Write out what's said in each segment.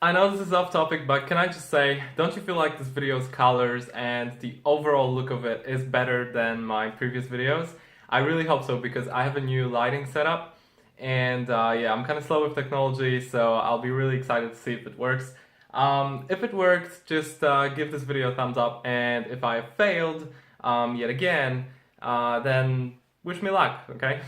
I know this is off topic, but can I just say, don't you feel like this video's colors and the overall look of it is better than my previous videos? I really hope so because I have a new lighting setup and yeah, I'm kind of slow with technology, so I'll be really excited to see if it works. If it works, just give this video a thumbs up, and if I failed yet again, then wish me luck, okay?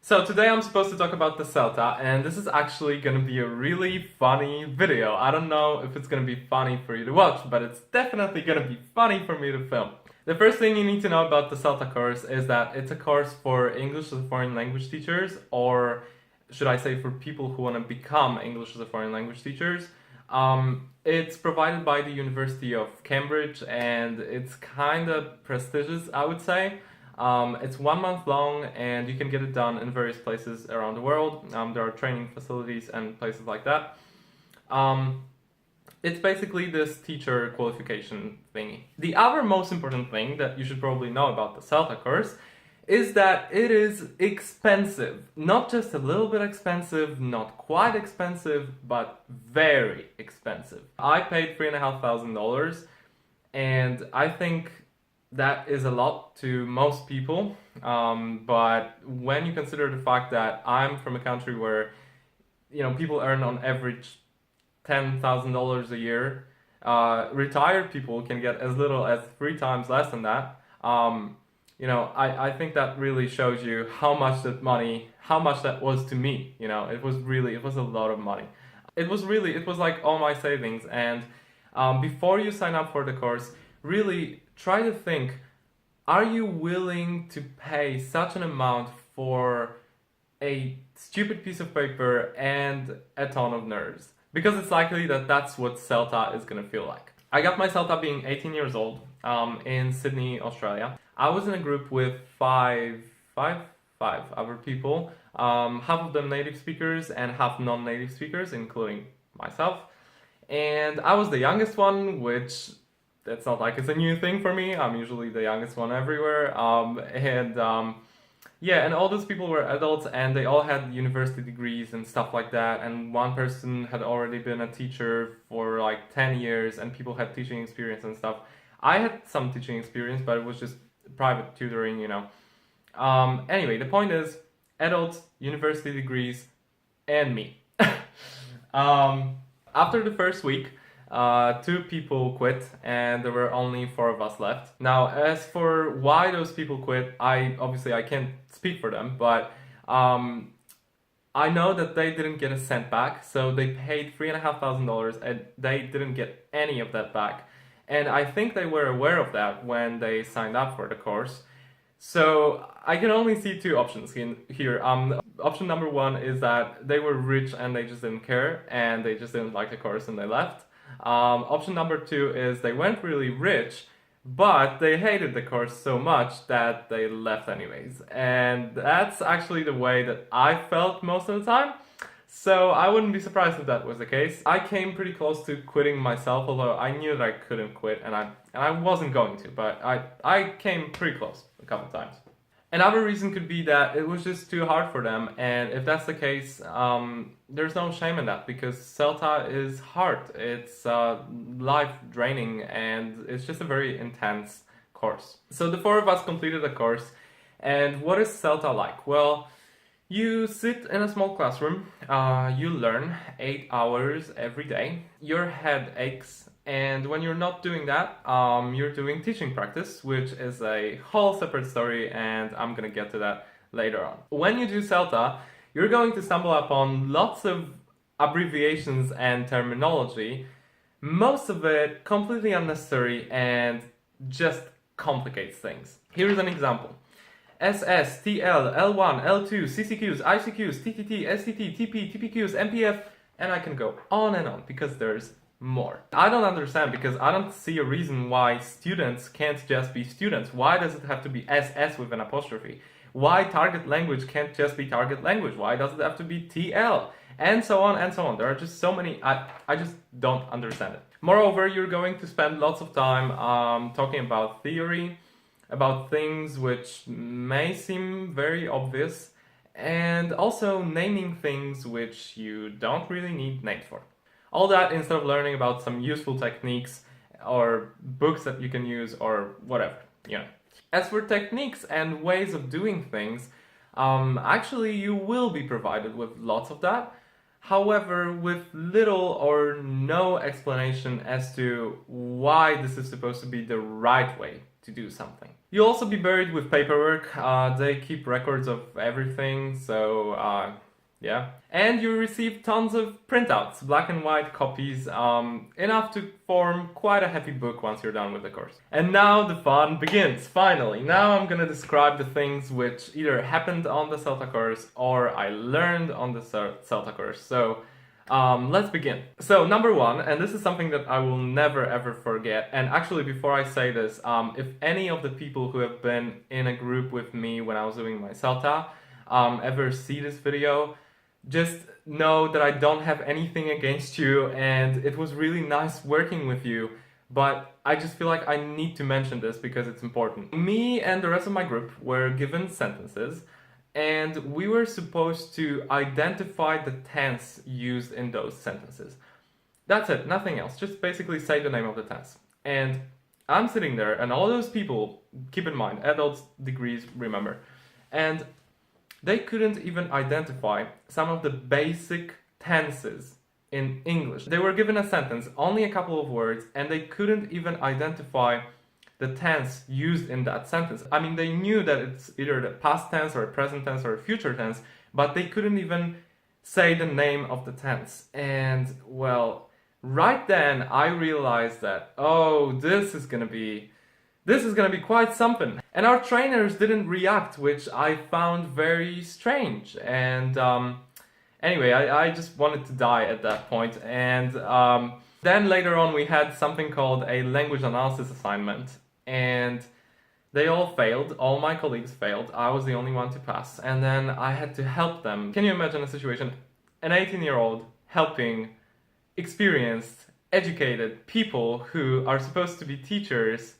So today I'm supposed to talk about the CELTA, and this is actually gonna be a really funny video. I don't know if it's gonna be funny for you to watch, but it's definitely gonna be funny for me to film. The first thing you need to know about the CELTA course is that it's a course for English as a foreign language teachers, or should I say for people who want to become English as a foreign language teachers. It's provided by the University of Cambridge, and it's kind of prestigious, I would say. It's 1 month long, and you can get it done in various places around the world. There are training facilities and places like that. It's basically this teacher qualification thingy. The other most important thing that you should probably know about the CELTA course is that it is expensive. Not just a little bit expensive, not quite expensive, but very expensive. I paid $3,500, and I think that is a lot to most people, but when you consider the fact that I'm from a country where, you know, people earn on average $10,000 a year, retired people can get as little as 3 times less than that. You know, I think that really shows you how much that money, how much that was to me. You know, it was a lot of money. It was like all my savings. And before you sign up for the course, really try to think, are you willing to pay such an amount for a stupid piece of paper and a ton of nerves? Because it's likely that that's what CELTA is going to feel like. I got my CELTA being 18 years old in Sydney, Australia. I was in a group with five other people, half of them native speakers and half non-native speakers, including myself. And I was the youngest one, which it's not like it's a new thing for me. I'm usually the youngest one everywhere. Yeah, and all those people were adults, and they all had university degrees and stuff like that. And one person had already been a teacher for like 10 years, and people had teaching experience and stuff. I had some teaching experience, but it was just private tutoring, you know. Anyway, the point is, adults, university degrees, and me. After the first week, 2 people quit, and there were only 4 of us left. Now, as for why those people quit, I can't speak for them, but I know that they didn't get a cent back, so they paid $3,500 and they didn't get any of that back. And I think they were aware of that when they signed up for the course. So I can only see 2 options here. Option number 1 is that they were rich and they just didn't care, and they just didn't like the course and they left. Option number 2 is they weren't really rich, but they hated the course so much that they left anyways. And that's actually the way that I felt most of the time. So I wouldn't be surprised if that was the case. I came pretty close to quitting myself, although I knew that I couldn't quit, and I wasn't going to, but I came pretty close a couple times. Another reason could be that it was just too hard for them, and if that's the case, there's no shame in that, because CELTA is hard. It's life draining, and it's just a very intense course. So the 4 of us completed the course, and what is CELTA like? Well, you sit in a small classroom, you learn 8 hours every day, your head aches, and when you're not doing that, you're doing teaching practice, which is a whole separate story, and I'm gonna get to that later on. When you do CELTA, you're going to stumble upon lots of abbreviations and terminology, most of it completely unnecessary and just complicates things. Here's an example. SS, TL, L1, L2, CCQs, ICQs, TTT, STT, TP, TPQs, MPF, and I can go on and on because there's more. I don't understand, because I don't see a reason why students can't just be students. Why does it have to be SS with an apostrophe? Why target language can't just be target language? Why does it have to be TL? And so on and so on. There are just so many, I just don't understand it. Moreover, you're going to spend lots of time talking about theory, about things which may seem very obvious, and also naming things which you don't really need names for. All that instead of learning about some useful techniques or books that you can use or whatever, you know. As for techniques and ways of doing things, actually you will be provided with lots of that. However, with little or no explanation as to why this is supposed to be the right way to do something. You'll also be buried with paperwork. They keep records of everything, so yeah. And you receive tons of printouts, black and white copies, enough to form quite a heavy book once you're done with the course. And now the fun begins, finally. Now I'm gonna describe the things which either happened on the CELTA course or I learned on the CELTA course. So let's begin. So number one, and this is something that I will never ever forget, and actually before I say this, if any of the people who have been in a group with me when I was doing my CELTA ever see this video, just know that I don't have anything against you and it was really nice working with you, but I just feel like I need to mention this because it's important. Me and the rest of my group were given sentences and we were supposed to identify the tense used in those sentences. That's it, nothing else, just basically say the name of the tense. And I'm sitting there and all those people, keep in mind, adults, degrees, remember, and they couldn't even identify some of the basic tenses in English. They were given a sentence, only a couple of words, and they couldn't even identify the tense used in that sentence. I mean, they knew that it's either the past tense or a present tense or a future tense, but they couldn't even say the name of the tense. And well, right then I realized that, oh, this is gonna be quite something. And our trainers didn't react, which I found very strange. And anyway, I just wanted to die at that point. And then later on we had something called a language analysis assignment. And they all failed, all my colleagues failed, I was the only one to pass. And then I had to help them. Can you imagine a situation, an 18-year-old helping experienced, educated people who are supposed to be teachers,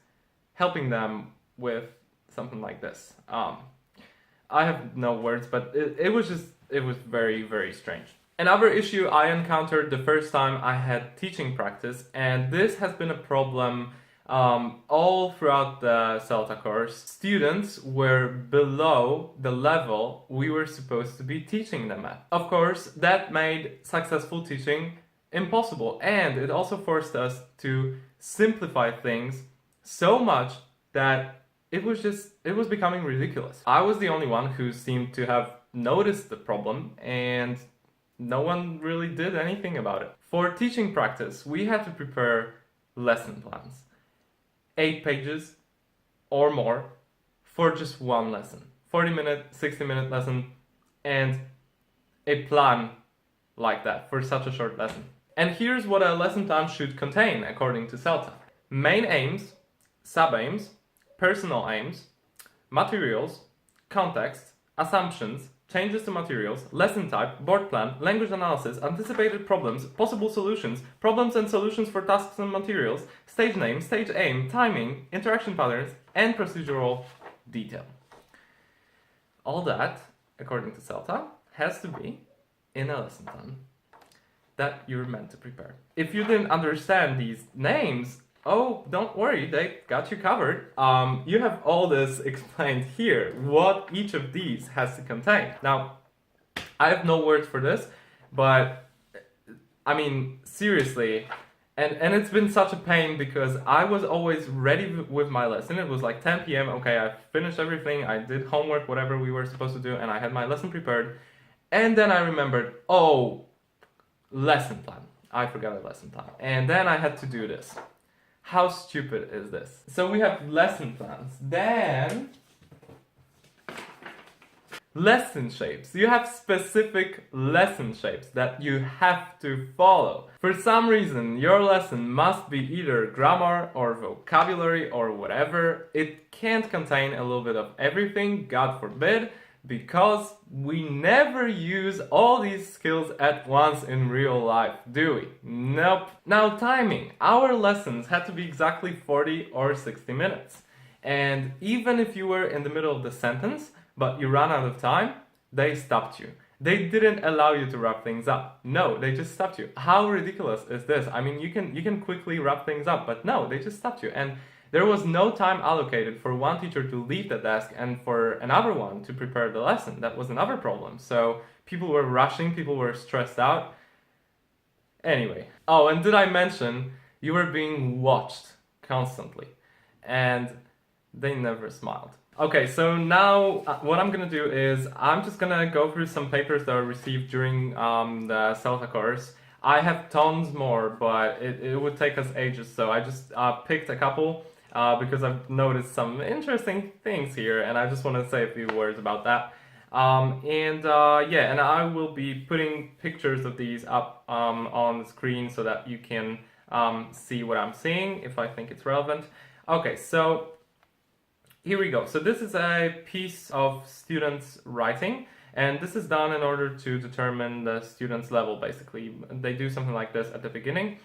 helping them with something like this. I have no words, but it was very, very strange. Another issue I encountered the first time I had teaching practice, and this has been a problem all throughout the CELTA course. Students were below the level we were supposed to be teaching them at. Of course, that made successful teaching impossible, and it also forced us to simplify things so much that it was becoming ridiculous. I was the only one who seemed to have noticed the problem and no one really did anything about it. For teaching practice, we had to prepare lesson plans. 8 pages or more for just one lesson. 40-minute, 60-minute lesson and a plan like that for such a short lesson. And here's what a lesson plan should contain according to CELTA. Main aims, sub-aims, personal aims, materials, context, assumptions, changes to materials, lesson type, board plan, language analysis, anticipated problems, possible solutions, problems and solutions for tasks and materials, stage name, stage aim, timing, interaction patterns, and procedural detail. All that, according to CELTA, has to be in a lesson plan that you're meant to prepare. If you didn't understand these names, oh, don't worry, they got you covered. You have all this explained here, what each of these has to contain. Now, I have no words for this, but I mean, seriously, and it's been such a pain because I was always ready with my lesson. It was like 10 p.m. Okay, I finished everything, I did homework, whatever we were supposed to do, and I had my lesson prepared. And then I remembered, oh, lesson plan. I forgot a lesson plan. And then I had to do this. How stupid is this? So we have lesson plans. Then lesson shapes. You have specific lesson shapes that you have to follow. For some reason, your lesson must be either grammar or vocabulary or whatever. It can't contain a little bit of everything, God forbid, because we never use all these skills at once in real life, do we? Nope. Now, timing. Our lessons had to be exactly 40 or 60 minutes. And even if you were in the middle of the sentence, but you ran out of time, they stopped you. They didn't allow you to wrap things up. No, they just stopped you. How ridiculous is this? I mean, you can quickly wrap things up, but no, they just stopped you. And there was no time allocated for one teacher to leave the desk and for another one to prepare the lesson. That was another problem. So people were rushing, people were stressed out. Anyway. Oh, and did I mention you were being watched constantly? And they never smiled. Okay, so now what I'm gonna do is I'm just gonna go through some papers that I received during the CELTA course. I have tons more, but it would take us ages, so I just picked a couple because I've noticed some interesting things here, and I just want to say a few words about that. Yeah, and I will be putting pictures of these up on the screen so that you can see what I'm seeing if I think it's relevant. Okay, so here we go. So this is a piece of students' writing, and this is done in order to determine the student's level, basically. They do something like this at the beginning.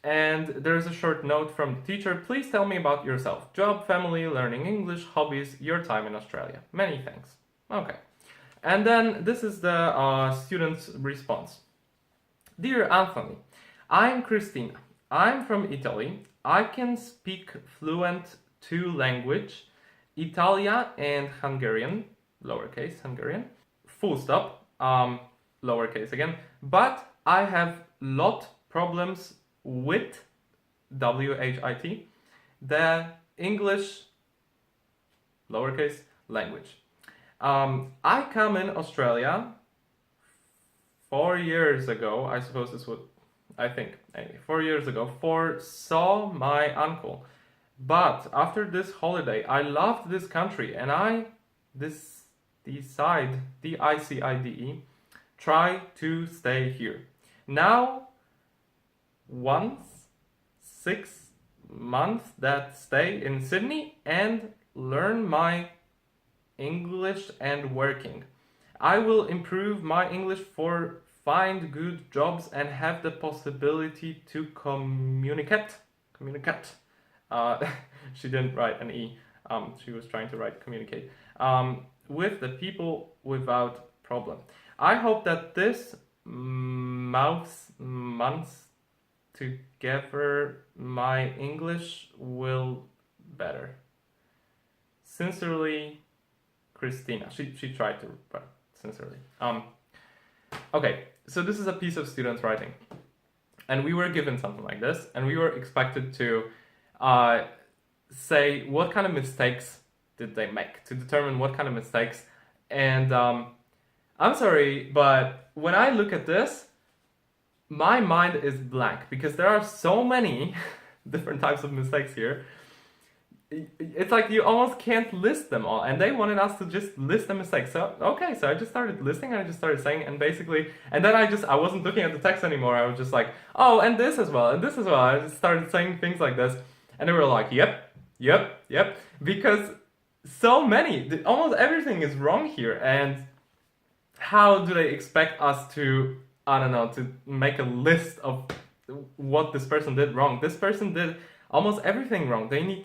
And there's a short note from the teacher. Please tell me about yourself. Job, family, learning English, hobbies, your time in Australia. Many thanks. Okay. And then this is the student's response. Dear Anthony, I'm Christina. I'm from Italy. I can speak fluent two language, Italia and Hungarian, lowercase Hungarian, full stop, lowercase again, but I have lot problems with, W-H-I-T, the English, lowercase, language. I come in Australia 4 years ago, I suppose this would, I think, anyway, 4 years ago, saw my uncle. But after this holiday, I loved this country and I decide, D-I-C-I-D-E, try to stay here. Now, once 6 months that stay in Sydney and learn my English and working. I will improve my English for find good jobs and have the possibility to communicate. She didn't write an E. She was trying to write communicate. With the people without problem. I hope that this months together my English will better. Sincerely, Christina. She tried to, but sincerely. Okay, so this is a piece of students writing. And we were given something like this, and we were expected to say what kind of mistakes did they make, to determine what kind of mistakes. And I'm sorry, but when I look at this, my mind is blank because there are so many different types of mistakes here. It's like you almost can't list them all, and they wanted us to just list the mistakes. So okay, so I just started listing, and I just started saying, and basically, and then I wasn't looking at the text anymore. I was just like, oh, and this as well, and this as well. I just started saying things like this, and they were like, yep, because so many, almost everything is wrong here, and how do they expect us to, I don't know, to make a list of what this person did wrong? This person did almost everything wrong. They need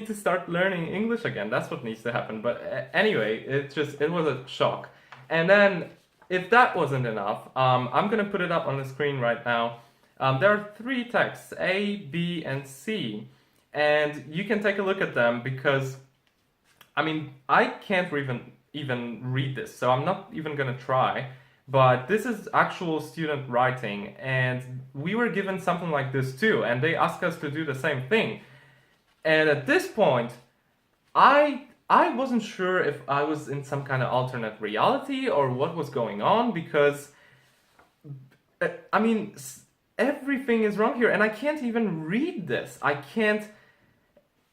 to start learning English again. That's what needs to happen. But anyway, it was a shock. And then, if that wasn't enough, I'm gonna put it up on the screen right now. There are 3 texts, A, B, and C, and you can take a look at them because, I mean, I can't even read this, so I'm not even gonna try. But this is actual student writing, and we were given something like this too, and they asked us to do the same thing. And at this point, I wasn't sure if I was in some kind of alternate reality or what was going on, because, I mean, everything is wrong here, and I can't even read this. I can't.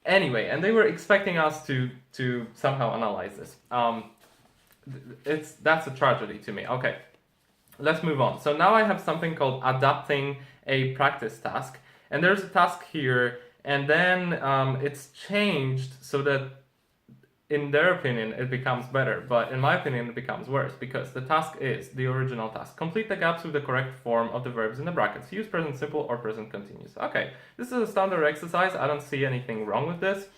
Anyway, and they were expecting us to somehow analyze this. That's a tragedy to me. Okay, let's move on. So now I have something called adapting a practice task, and there's a task here. And then it's changed so that, in their opinion, it becomes better. But in my opinion, it becomes worse because the task is the original task. Complete the gaps with the correct form of the verbs in the brackets. Use present simple or present continuous. Okay, this is a standard exercise. I don't see anything wrong with this.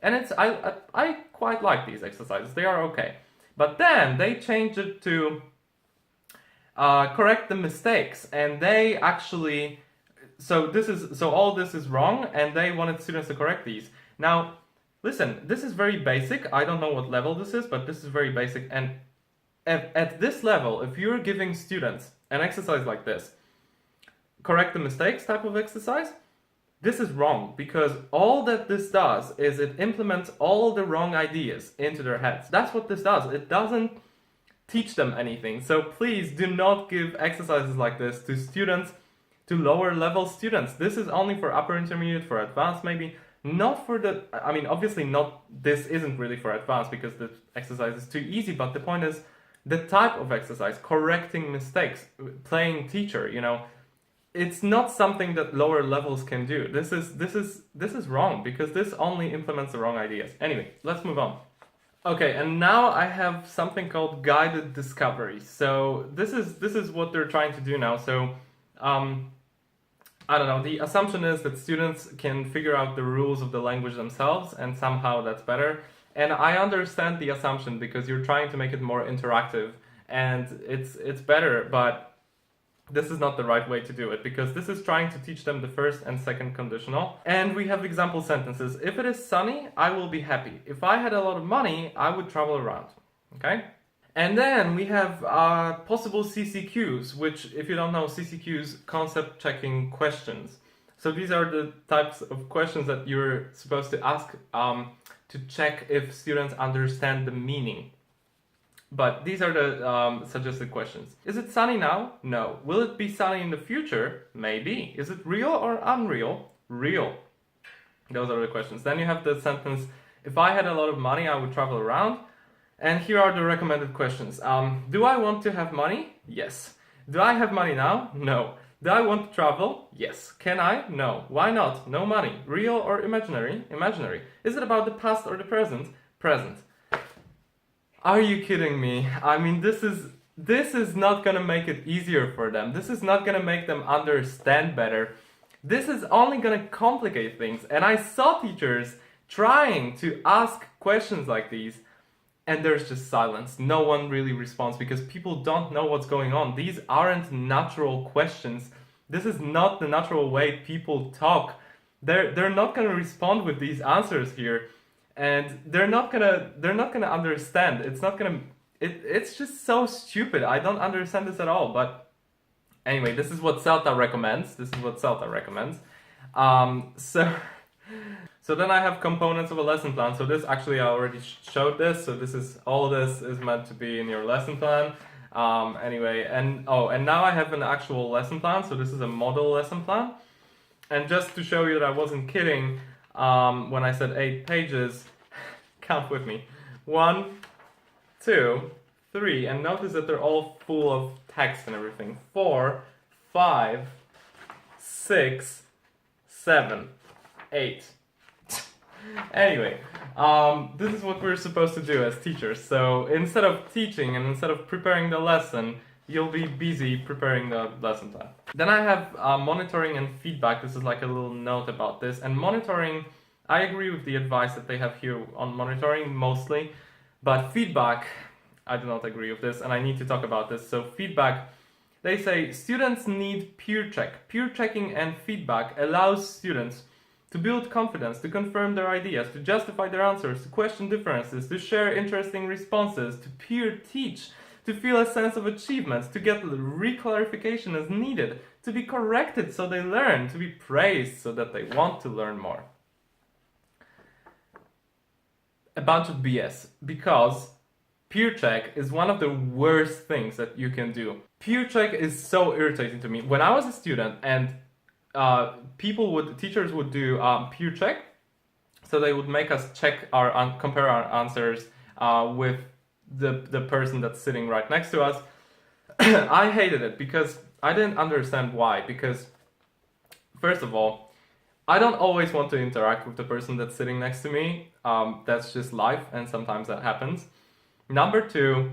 And I quite like these exercises. They are okay. But then they changed it to correct the mistakes, and they actually, so all this is wrong, and they wanted students to correct these. Now, listen, this is very basic. I don't know what level this is, but this is very basic. And at this level, if you're giving students an exercise like this, correct the mistakes type of exercise, this is wrong, because all that this does is it implements all the wrong ideas into their heads. That's what this does. It doesn't teach them anything. So please do not give exercises like this to students, to lower level students. This is only for upper intermediate, for advanced maybe. Not for the, I mean, obviously not, this isn't really for advanced because the exercise is too easy, but the point is the type of exercise, correcting mistakes, playing teacher, you know, it's not something that lower levels can do. This is wrong, because this only implements the wrong ideas. Anyway, let's move on. Okay, and now I have something called guided discovery. So this is what they're trying to do now. So I don't know, the assumption is that students can figure out the rules of the language themselves, and somehow that's better. And I understand the assumption because you're trying to make it more interactive, and it's better, but this is not the right way to do it, because this is trying to teach them the first and second conditional. And we have example sentences. If it is sunny, I will be happy. If I had a lot of money, I would travel around. Okay? And then we have possible CCQs, which, if you don't know, CCQs, concept checking questions. So these are the types of questions that you're supposed to ask to check if students understand the meaning. But these are the suggested questions. Is it sunny now? No. Will it be sunny in the future? Maybe. Is it real or unreal? Real. Those are the questions. Then you have the sentence, if I had a lot of money, I would travel around. And here are the recommended questions. Do I want to have money? Yes. Do I have money now? No. Do I want to travel? Yes. Can I? No. Why not? No money. Real or imaginary? Imaginary. Is it about the past or the present? Present. Are you kidding me? I mean, this is not gonna make it easier for them. This is not gonna make them understand better. This is only gonna complicate things. And I saw teachers trying to ask questions like these, and there's just silence. No one really responds because people don't know what's going on. These aren't natural questions. This is not the natural way people talk. They're not gonna respond with these answers here. And they're not gonna understand. It's just so stupid. I don't understand this at all. But anyway, this is what CELTA recommends. So then I have components of a lesson plan. So this actually I already showed this. So all this is meant to be in your lesson plan. Anyway, and now I have an actual lesson plan. So this is a model lesson plan. And just to show you that I wasn't kidding, when I said 8 pages, count with me. 1, 2, 3, and notice that they're all full of text and everything. 4, 5, 6, 7, 8. Anyway, this is what we're supposed to do as teachers. So instead of teaching and instead of preparing the lesson, you'll be busy preparing the lesson plan. Then I have monitoring and feedback. This is like a little note about this. And monitoring, I agree with the advice that they have here on monitoring mostly, but feedback, I do not agree with this, and I need to talk about this. So feedback, they say students need peer check. Peer checking and feedback allows students to build confidence, to confirm their ideas, to justify their answers, to question differences, to share interesting responses, to peer teach, to feel a sense of achievement, to get reclarification as needed, to be corrected so they learn, to be praised so that they want to learn more. A bunch of BS, because peer check is one of the worst things that you can do. Peer check is so irritating to me. When I was a student and teachers would do peer check, so they would make us check compare our answers with the person that's sitting right next to us. I hated it because I didn't understand why. Because first of all, I don't always want to interact with the person that's sitting next to me. That's just life, and sometimes that happens. Number two,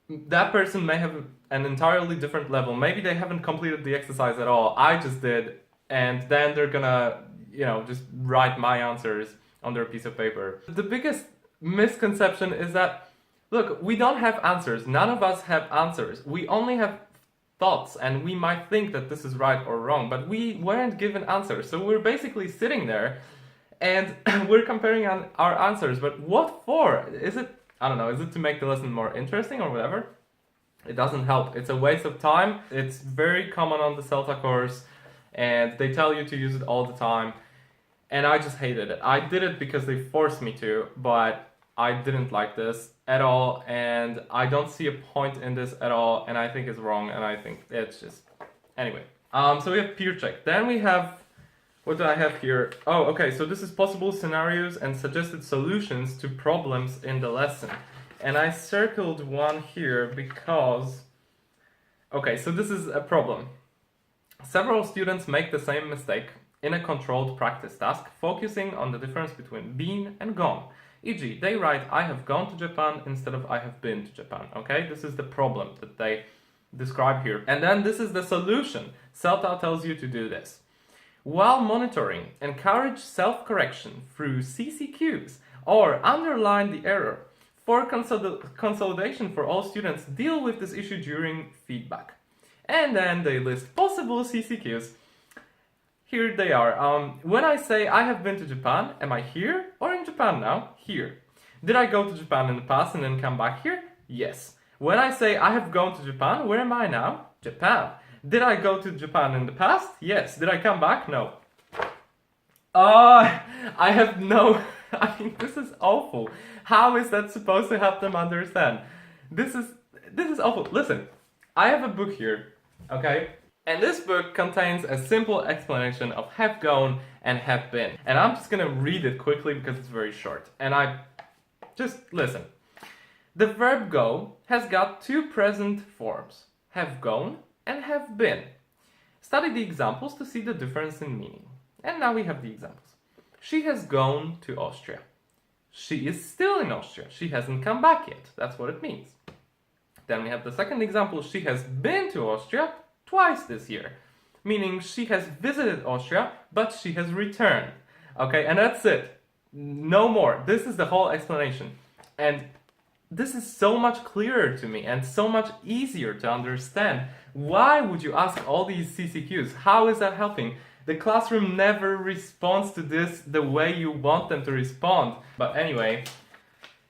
that person may have an entirely different level. Maybe they haven't completed the exercise at all. I just did, and then they're gonna, just write my answers on their piece of paper. The biggest misconception is that, look, we don't have answers. None of us have answers. We only have thoughts and we might think that this is right or wrong, but we weren't given answers. So we're basically sitting there and we're comparing our answers, but what for? Is it, I don't know, is it to make the lesson more interesting or whatever? It doesn't help. It's a waste of time. It's very common on the CELTA course and they tell you to use it all the time. And I just hated it. I did it because they forced me to, but I didn't like this at all, and I don't see a point in this at all, and I think it's wrong, and I think it's just... Anyway, so we have peer check. Then we have... What do I have here? Oh, okay, so this is possible scenarios and suggested solutions to problems in the lesson. And I circled one here because... Okay, so this is a problem. Several students make the same mistake in a controlled practice task, focusing on the difference between been and gone. E.g., they write, I have gone to Japan instead of I have been to Japan. Okay, this is the problem that they describe here. And then this is the solution. CELTA tells you to do this. While monitoring, encourage self-correction through CCQs or underline the error. For consolidation for all students, deal with this issue during feedback. And then they list possible CCQs. Here they are. When I say I have been to Japan, am I here or in Japan now? Here. Did I go to Japan in the past and then come back here? Yes. When I say I have gone to Japan, where am I now? Japan. Did I go to Japan in the past? Yes. Did I come back? No. I have no... I mean, this is awful. How is that supposed to help them understand? This is awful. Listen, I have a book here, okay? And this book contains a simple explanation of have gone and have been. And I'm just gonna read it quickly because it's very short. And just listen. The verb go has got two present forms, have gone and have been. Study the examples to see the difference in meaning. And now we have the examples. She has gone to Austria. She is still in Austria. She hasn't come back yet. That's what it means. Then we have the second example. She has been to Austria twice this year, meaning she has visited Austria, but she has returned. Okay, and that's it. No more. This is the whole explanation. And this is so much clearer to me and so much easier to understand. Why would you ask all these CCQs? How is that helping? The classroom never responds to this the way you want them to respond. But anyway,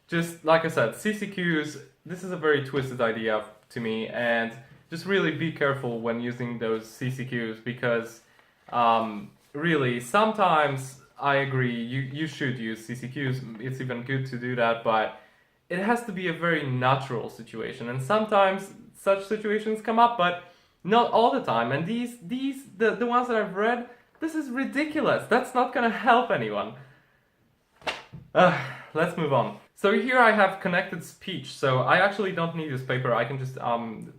just like I said, CCQs, this is a very twisted idea to me, and just really be careful when using those CCQs because really sometimes I agree you should use CCQs, it's even good to do that, but it has to be a very natural situation, and sometimes such situations come up, but not all the time. And the ones that I've read, this is ridiculous. That's not gonna help anyone. Let's move on. So here I have connected speech. So I actually don't need this paper. I can just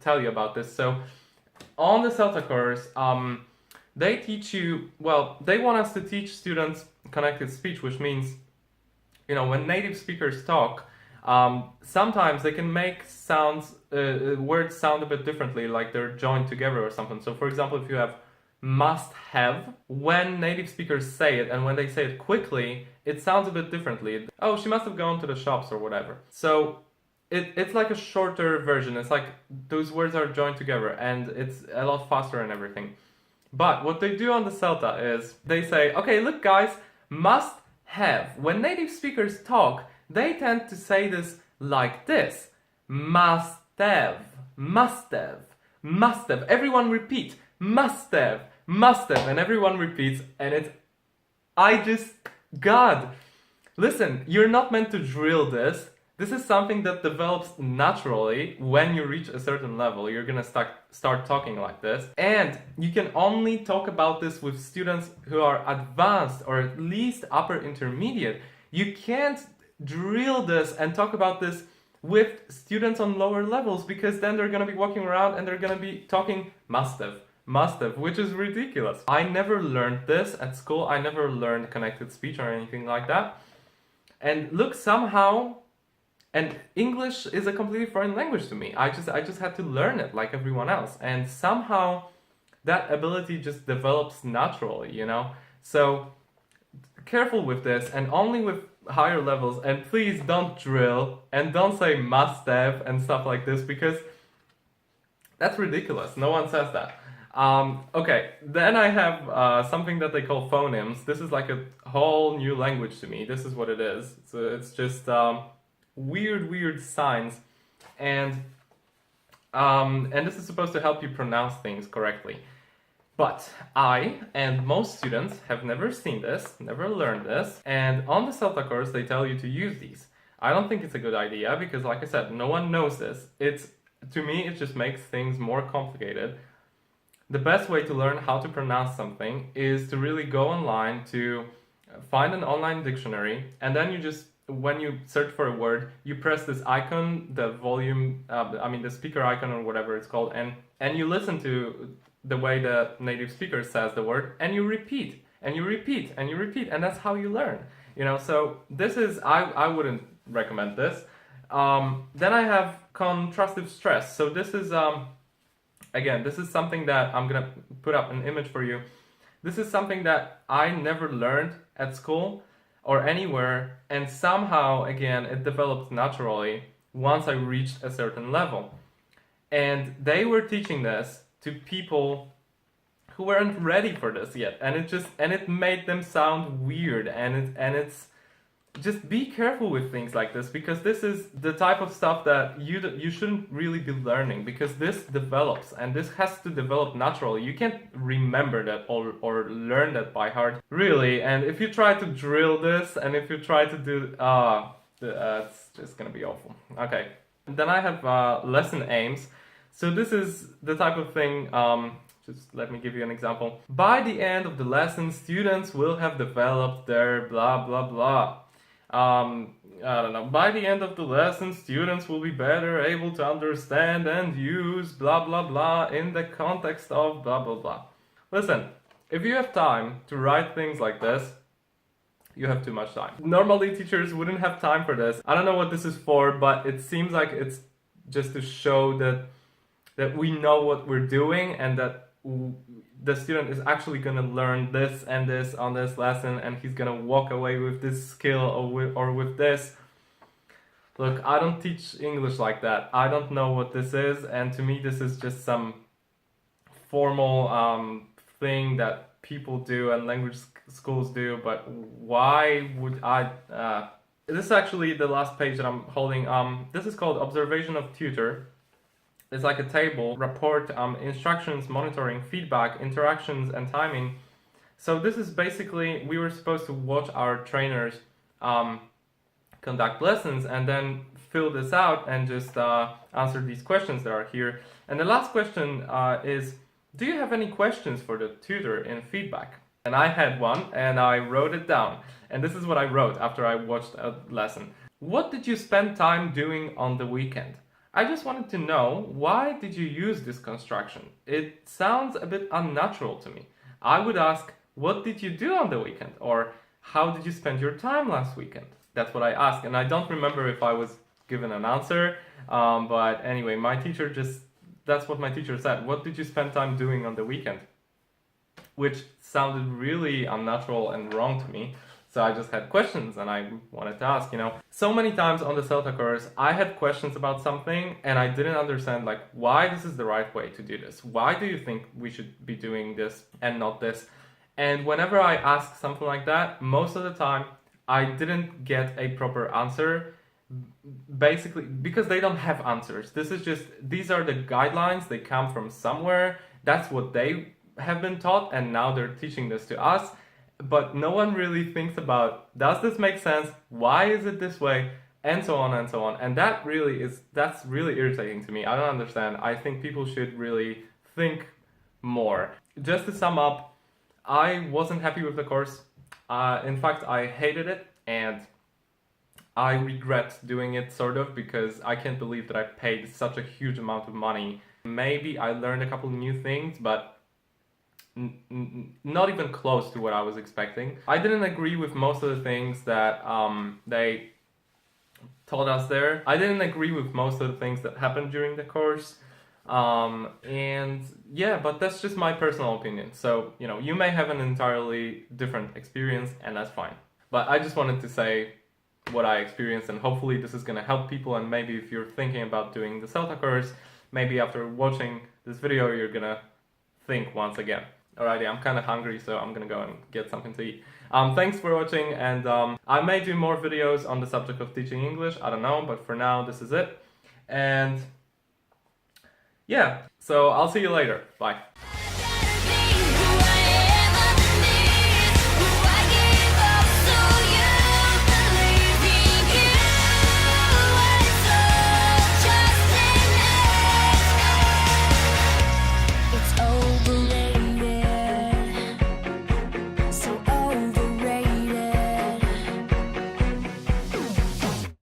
tell you about this. So on the CELTA course, they teach you, well, they want us to teach students connected speech, which means, you know, when native speakers talk, sometimes they can make words sound a bit differently, like they're joined together or something. So for example, if you have must have, when native speakers say it and when they say it quickly, it sounds a bit differently. Oh, she must have gone to the shops or whatever. So it's like a shorter version. It's like those words are joined together and it's a lot faster and everything. But what they do on the CELTA is they say, okay, look guys, must have. When native speakers talk, they tend to say this like this. Must have, must have, must have. Everyone repeat. Must have, and everyone repeats, and God, listen, you're not meant to drill this. This is something that develops naturally when you reach a certain level. You're gonna start talking like this, and you can only talk about this with students who are advanced or at least upper intermediate. You can't drill this and talk about this with students on lower levels because then they're gonna be walking around and they're gonna be talking must have, which is ridiculous. I never learned this at school. I never learned connected speech or anything like that. And look, somehow, and English is a completely foreign language to me. I just had to learn it like everyone else. And somehow that ability just develops naturally, you know? So careful with this, and only with higher levels. And please don't drill and don't say must have and stuff like this, because That's ridiculous. No one says that. Okay, then I have something that they call phonemes. This is like a whole new language to me. This is what it is. So it's just weird signs, and this is supposed to help you pronounce things correctly. But I and most students have never seen this, never learned this, and on the CELTA course they tell you to use these. I don't think it's a good idea because, like I said, no one knows this. To me, it just makes things more complicated. The best way to learn how to pronounce something is to really go online to find an online dictionary, and then you just, when you search for a word, you press this icon, the volume, the speaker icon or whatever it's called, and you listen to the way the native speaker says the word, and you repeat, and you repeat, and you repeat, and that's how you learn. So this is, I wouldn't recommend this. Then I have contrastive stress. So this is, again, this is something that I'm gonna put up an image for you. This is something that I never learned at school or anywhere, and somehow, again, it developed naturally once I reached a certain level. And they were teaching this to people who weren't ready for this yet, and it made them sound weird, and it's just be careful with things like this, because this is the type of stuff that you shouldn't really be learning, because this develops, and this has to develop naturally. You can't remember that or learn that by heart, really. And if you try to drill this, and if you try to do it's just gonna be awful. Okay, then I have lesson aims. So this is the type of thing, just let me give you an example. By the end of the lesson, students will have developed their blah blah blah. I don't know. By the end of the lesson, students will be better able to understand and use blah blah blah in the context of blah blah blah. Listen, if you have time to write things like this, you have too much time. Normally teachers wouldn't have time for this. I don't know what this is for, but it seems like it's just to show that we know what we're doing, and that the student is actually going to learn this and this on this lesson, and he's going to walk away with this skill or with this. Look, I don't teach English like that. I don't know what this is, and to me this is just some formal thing that people do and language schools do, but why would I... This is actually the last page that I'm holding. This is called Observation of Tutor. It's like a table, report, instructions, monitoring, feedback, interactions, and timing. So this is basically, we were supposed to watch our trainers conduct lessons and then fill this out and just answer these questions that are here. And the last question is, do you have any questions for the tutor in feedback? And I had one, and I wrote it down. And this is what I wrote after I watched a lesson. What did you spend time doing on the weekend? I just wanted to know, why did you use this construction? It sounds a bit unnatural to me. I would ask, what did you do on the weekend? Or how did you spend your time last weekend? That's what I asked, and I don't remember if I was given an answer, but anyway, that's what my teacher said. What did you spend time doing on the weekend? Which sounded really unnatural and wrong to me. So I just had questions, and I wanted to ask, So many times on the CELTA course, I had questions about something, and I didn't understand, why this is the right way to do this. Why do you think we should be doing this and not this? And whenever I asked something like that, most of the time, I didn't get a proper answer, basically, because they don't have answers. These are the guidelines, they come from somewhere, that's what they have been taught, and now they're teaching this to us. But no one really thinks about, does this make sense? Why is it this way? And so on and so on. And that's really irritating to me. I don't understand. I think people should really think more. Just to sum up, I wasn't happy with the course. In fact, I hated it, and I regret doing it, sort of, because I can't believe that I paid such a huge amount of money. Maybe I learned a couple new things, but not even close to what I was expecting. I didn't agree with most of the things that they taught us there. I didn't agree with most of the things that happened during the course. And yeah, but that's just my personal opinion. So, you may have an entirely different experience, and that's fine. But I just wanted to say what I experienced, and hopefully this is going to help people. And maybe if you're thinking about doing the CELTA course, maybe after watching this video you're gonna think once again. Alrighty, I'm kind of hungry, so I'm gonna go and get something to eat. Thanks for watching, and I may do more videos on the subject of teaching English, I don't know, but for now this is it. And yeah, so I'll see you later. Bye.